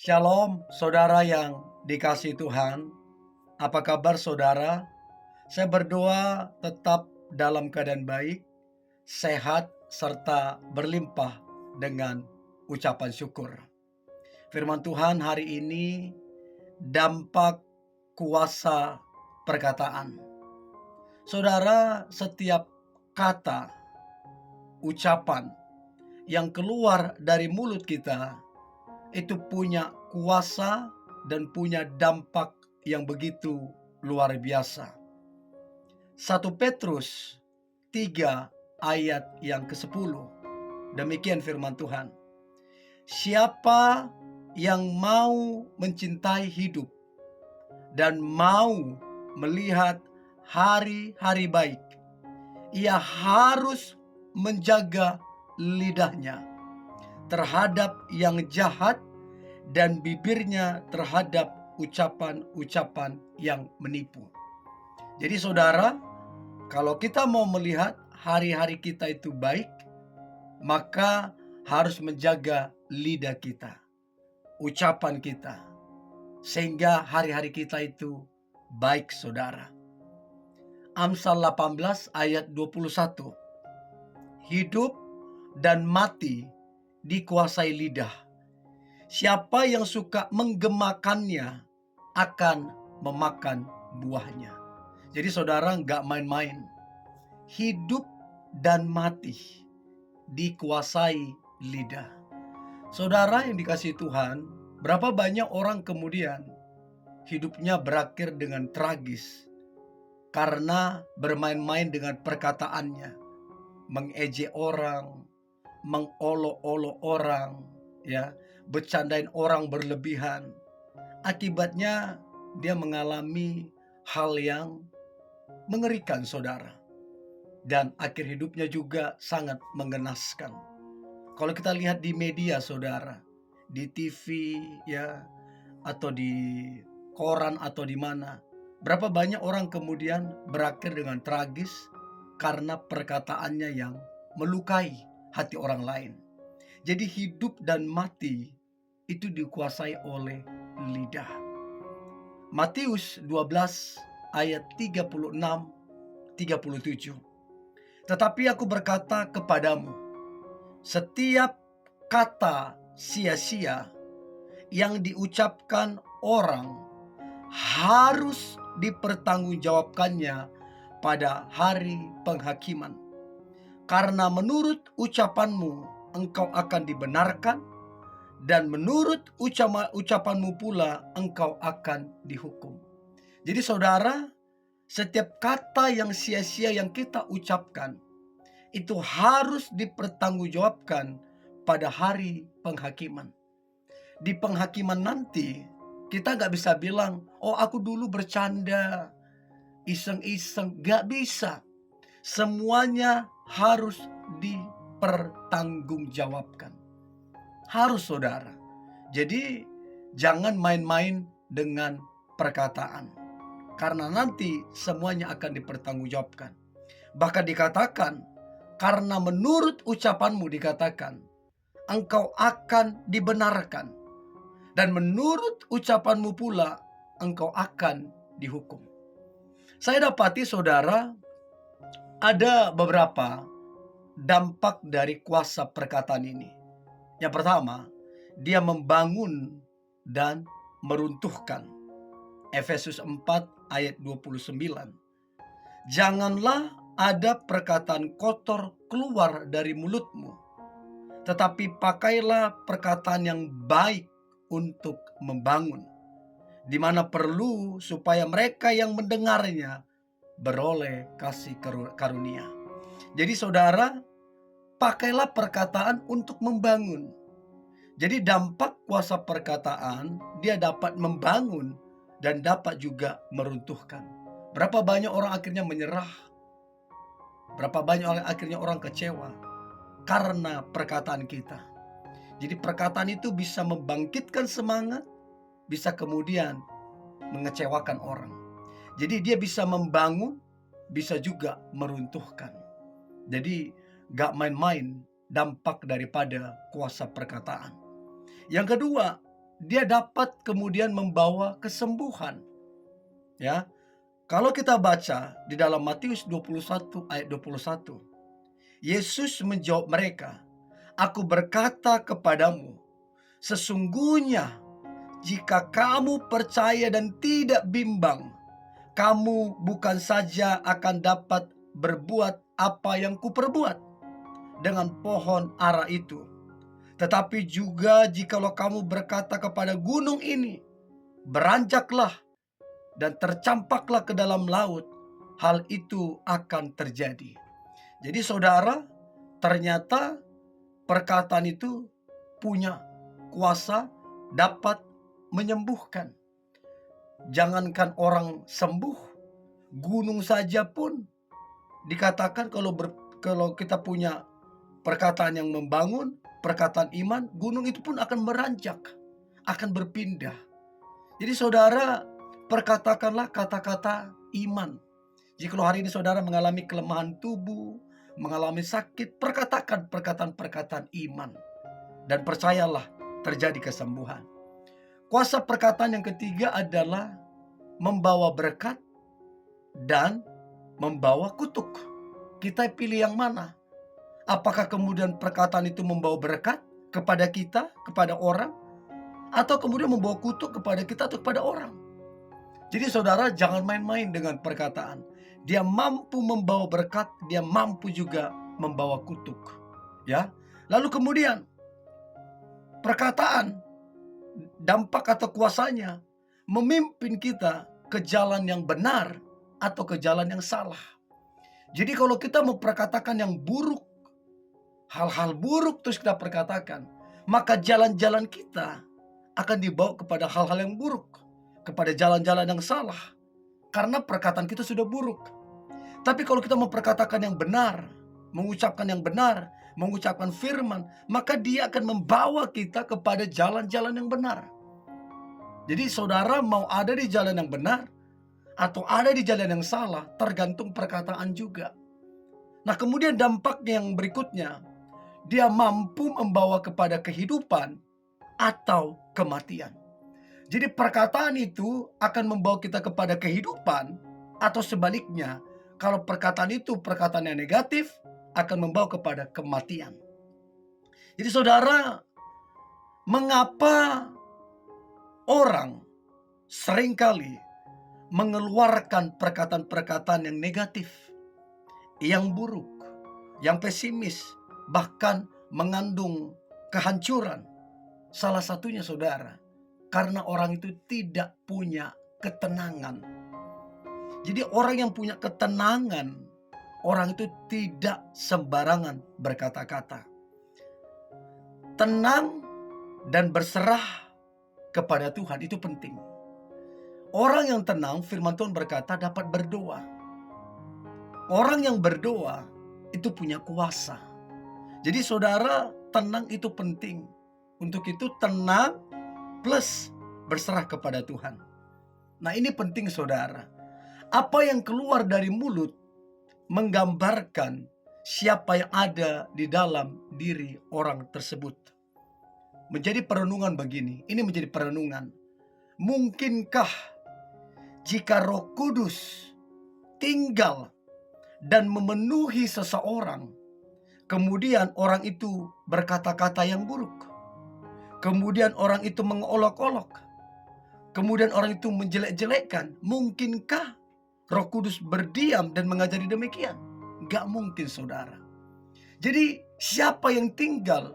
Shalom, saudara yang dikasihi Tuhan. Apa kabar saudara? Saya berdoa tetap dalam keadaan baik, sehat, serta berlimpah dengan ucapan syukur. Firman Tuhan hari ini, dampak kuasa perkataan. Saudara, setiap kata, ucapan yang keluar dari mulut kita itu punya kuasa dan punya dampak yang begitu luar biasa. 1 Petrus 3 ayat yang ke-10. Demikian firman Tuhan. Siapa yang mau mencintai hidup dan mau melihat hari-hari baik, ia harus menjaga lidahnya terhadap yang jahat dan bibirnya terhadap ucapan-ucapan yang menipu. Jadi saudara, kalau kita mau melihat hari-hari kita itu baik, maka harus menjaga lidah kita, ucapan kita, sehingga hari-hari kita itu baik saudara. Amsal 18 ayat 21. Hidup dan mati dikuasai lidah. Siapa yang suka menggemakannya akan memakan buahnya. Jadi saudara nggak main-main. Hidup dan mati dikuasai lidah. Saudara yang dikasihi Tuhan, berapa banyak orang kemudian hidupnya berakhir dengan tragis karena bermain-main dengan perkataannya, mengejek orang, mengolok-olok orang, ya, bercandain orang berlebihan. Akibatnya dia mengalami hal yang mengerikan saudara. Dan akhir hidupnya juga sangat mengenaskan. Kalau kita lihat di media saudara, di TV ya, atau di koran atau di mana, berapa banyak orang kemudian berakhir dengan tragis karena perkataannya yang melukai hati orang lain. Jadi hidup dan mati itu dikuasai oleh lidah. Matius 12 ayat 36-37. Tetapi aku berkata kepadamu, setiap kata sia-sia yang diucapkan orang harus dipertanggungjawabkannya pada hari penghakiman. Karena menurut ucapanmu engkau akan dibenarkan, dan menurut ucapanmu pula engkau akan dihukum. Jadi saudara, setiap kata yang sia-sia yang kita ucapkan itu harus dipertanggungjawabkan pada hari penghakiman. Di penghakiman nanti kita gak bisa bilang, oh aku dulu bercanda, iseng-iseng. Gak bisa. Semuanya harus dipertanggungjawabkan. Harus saudara. Jadi jangan main-main dengan perkataan. Karena nanti semuanya akan dipertanggungjawabkan. Bahkan dikatakan, karena menurut ucapanmu dikatakan, engkau akan dibenarkan. Dan menurut ucapanmu pula, engkau akan dihukum. Saya dapati saudara, ada beberapa dampak dari kuasa perkataan ini. Yang pertama, dia membangun dan meruntuhkan. Efesus 4 ayat 29. Janganlah ada perkataan kotor keluar dari mulutmu, tetapi pakailah perkataan yang baik untuk membangun, di mana perlu supaya mereka yang mendengarnya beroleh kasih karunia. Jadi saudara, pakailah perkataan untuk membangun. Jadi dampak kuasa perkataan, dia dapat membangun dan dapat juga meruntuhkan. Berapa banyak orang akhirnya menyerah? Berapa banyak orang akhirnya orang kecewa karena perkataan kita. Jadi perkataan itu bisa membangkitkan semangat, bisa kemudian mengecewakan orang. Jadi dia bisa membangun, bisa juga meruntuhkan. Jadi gak main-main dampak daripada kuasa perkataan. Yang kedua, dia dapat kemudian membawa kesembuhan. Ya, kalau kita baca di dalam Matius 21 ayat 21, Yesus menjawab mereka, "Aku berkata kepadamu, sesungguhnya jika kamu percaya dan tidak bimbang, kamu bukan saja akan dapat berbuat apa yang kuperbuat dengan pohon ara itu, tetapi juga jikalau kamu berkata kepada gunung ini, beranjaklah dan tercampaklah ke dalam laut, hal itu akan terjadi." Jadi saudara, ternyata perkataan itu punya kuasa dapat menyembuhkan. Jangankan orang sembuh, gunung saja pun dikatakan kalau kita punya perkataan yang membangun, perkataan iman, gunung itu pun akan beranjak, akan berpindah. Jadi saudara, perkatakanlah kata-kata iman. Jikalau hari ini saudara mengalami kelemahan tubuh, mengalami sakit, perkatakan perkataan-perkataan iman. Dan percayalah, terjadi kesembuhan. Kuasa perkataan yang ketiga adalah membawa berkat dan membawa kutuk. Kita pilih yang mana? Apakah kemudian perkataan itu membawa berkat kepada kita, kepada orang, atau kemudian membawa kutuk kepada kita atau kepada orang? Jadi saudara, jangan main-main dengan perkataan. Dia mampu membawa berkat, dia mampu juga membawa kutuk. Ya. Lalu kemudian perkataan, dampak atau kuasanya memimpin kita ke jalan yang benar atau ke jalan yang salah. Jadi kalau kita memperkatakan yang buruk, hal-hal buruk terus kita perkatakan, maka jalan-jalan kita akan dibawa kepada hal-hal yang buruk, kepada jalan-jalan yang salah, karena perkataan kita sudah buruk. Tapi kalau kita memperkatakan yang benar, mengucapkan yang benar, mengucapkan firman, maka dia akan membawa kita kepada jalan-jalan yang benar. Jadi saudara mau ada di jalan yang benar atau ada di jalan yang salah, tergantung perkataan juga. Nah, kemudian dampak yang berikutnya, dia mampu membawa kepada kehidupan atau kematian. Jadi perkataan itu akan membawa kita kepada kehidupan, atau sebaliknya, kalau perkataan itu perkataan yang negatif, akan membawa kepada kematian. Jadi saudara, mengapa orang seringkali mengeluarkan perkataan-perkataan yang negatif, yang buruk, yang pesimis, bahkan mengandung kehancuran? Salah satunya saudara, karena orang itu tidak punya ketenangan. Jadi orang yang punya ketenangan, orang itu tidak sembarangan berkata-kata. Tenang dan berserah kepada Tuhan itu penting. Orang yang tenang, firman Tuhan berkata, dapat berdoa. Orang yang berdoa itu punya kuasa. Jadi saudara, tenang itu penting. Untuk itu tenang plus berserah kepada Tuhan. Nah, ini penting saudara. Apa yang keluar dari mulut menggambarkan siapa yang ada di dalam diri orang tersebut. Menjadi perenungan begini, ini menjadi perenungan. Mungkinkah jika Roh Kudus tinggal dan memenuhi seseorang, kemudian orang itu berkata-kata yang buruk, kemudian orang itu mengolok-olok, kemudian orang itu menjelek-jelekkan, mungkinkah Roh Kudus berdiam dan mengajari demikian? Gak mungkin saudara. Jadi siapa yang tinggal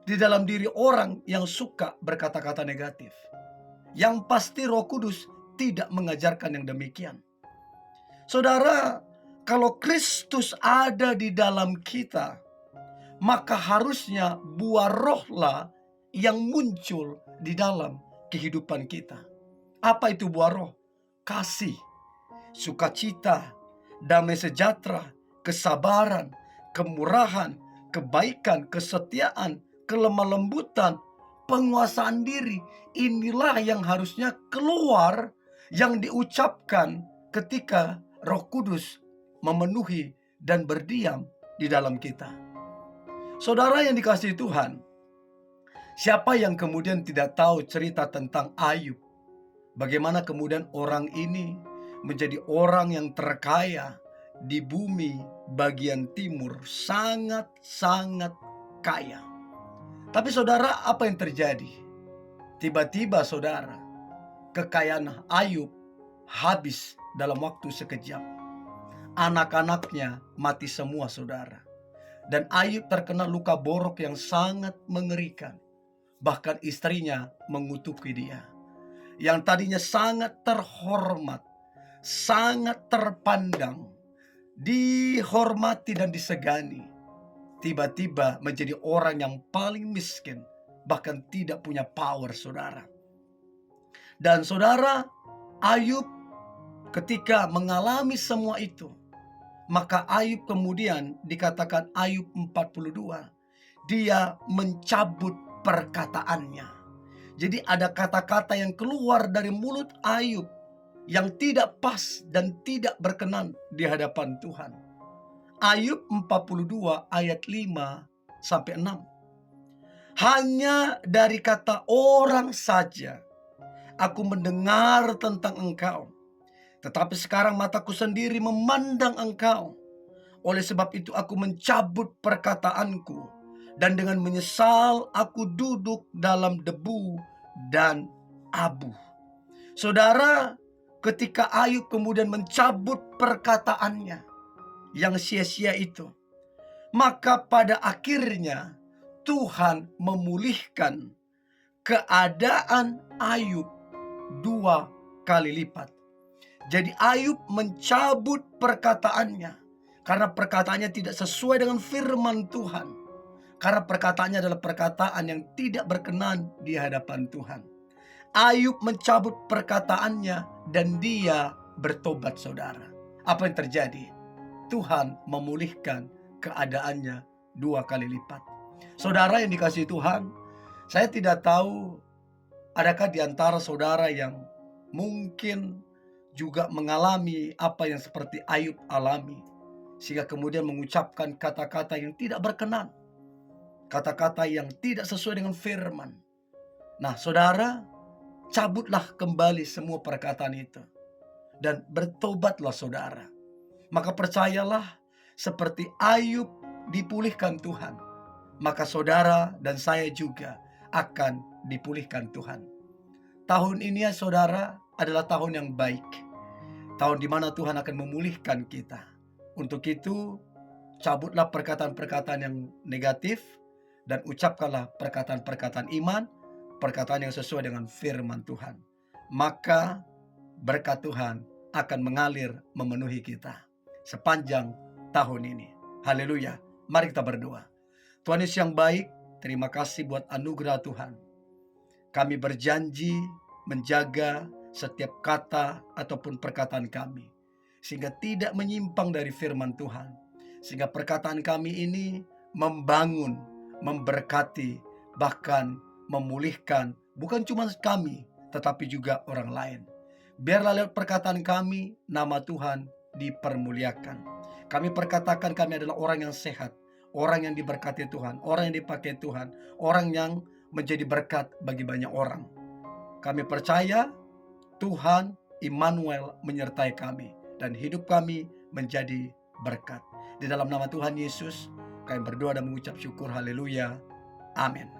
di dalam diri orang yang suka berkata-kata negatif? Yang pasti Roh Kudus tidak mengajarkan yang demikian. Saudara, kalau Kristus ada di dalam kita, maka harusnya buah rohlah yang muncul di dalam kehidupan kita. Apa itu buah roh? Kasih, sukacita, damai sejahtera, kesabaran, kemurahan, kebaikan, kesetiaan, kelemah lembutan, penguasaan diri. Inilah yang harusnya keluar, yang diucapkan ketika Roh Kudus memenuhi dan berdiam di dalam kita. Saudara yang dikasihi Tuhan, Siapa yang kemudian tidak tahu cerita tentang Ayub? Bagaimana kemudian orang ini menjadi orang yang terkaya di bumi bagian timur, sangat-sangat kaya. Tapi saudara, apa yang terjadi? Tiba-tiba saudara, kekayaan Ayub habis dalam waktu sekejap. Anak-anaknya mati semua saudara. Dan Ayub terkena luka borok yang sangat mengerikan. Bahkan istrinya mengutuki dia. Yang tadinya sangat terhormat, sangat terpandang, dihormati dan disegani, tiba-tiba menjadi orang yang paling miskin, bahkan tidak punya power saudara. Dan saudara, Ayub ketika mengalami semua itu, maka Ayub kemudian dikatakan Ayub 42, dia mencabut perkataannya. Jadi ada kata-kata yang keluar dari mulut Ayub yang tidak pas dan tidak berkenan di hadapan Tuhan. Ayub 42 ayat 5 sampai 6. Hanya dari kata orang saja aku mendengar tentang engkau, tetapi sekarang mataku sendiri memandang engkau. Oleh sebab itu aku mencabut perkataanku, dan dengan menyesal aku duduk dalam debu dan abu. Saudara, ketika Ayub kemudian mencabut perkataannya yang sia-sia itu, maka pada akhirnya Tuhan memulihkan keadaan Ayub 2 kali lipat. Jadi Ayub mencabut perkataannya karena perkataannya tidak sesuai dengan firman Tuhan. Karena perkataannya adalah perkataan yang tidak berkenan di hadapan Tuhan. Ayub mencabut perkataannya dan dia bertobat saudara. Apa yang terjadi? Tuhan memulihkan keadaannya 2 kali lipat. Saudara yang dikasihi Tuhan, saya tidak tahu adakah di antara saudara yang mungkin juga mengalami apa yang seperti Ayub alami, sehingga kemudian mengucapkan kata-kata yang tidak berkenan, kata-kata yang tidak sesuai dengan firman. Nah saudara, cabutlah kembali semua perkataan itu dan bertobatlah saudara. Maka percayalah, seperti Ayub dipulihkan Tuhan, maka saudara dan saya juga akan dipulihkan Tuhan. Tahun ini ya saudara adalah tahun yang baik, tahun di mana Tuhan akan memulihkan kita. Untuk itu, cabutlah perkataan-perkataan yang negatif dan ucapkanlah perkataan-perkataan iman, perkataan yang sesuai dengan firman Tuhan. Maka berkat Tuhan akan mengalir memenuhi kita sepanjang tahun ini. Haleluya. Mari kita berdoa. Tuhan Yesus yang baik, terima kasih buat anugerah Tuhan. Kami berjanji menjaga setiap kata ataupun perkataan kami, sehingga tidak menyimpang dari firman Tuhan. Sehingga perkataan kami ini membangun, memberkati, bahkan memulihkan bukan cuma kami, tetapi juga orang lain. Biarlah lewat perkataan kami, nama Tuhan dipermuliakan. Kami perkatakan kami adalah orang yang sehat, orang yang diberkati Tuhan, orang yang dipakai Tuhan, orang yang menjadi berkat bagi banyak orang. Kami percaya Tuhan Immanuel menyertai kami dan hidup kami menjadi berkat. Di dalam nama Tuhan Yesus kami berdoa dan mengucap syukur. Haleluya. Amin.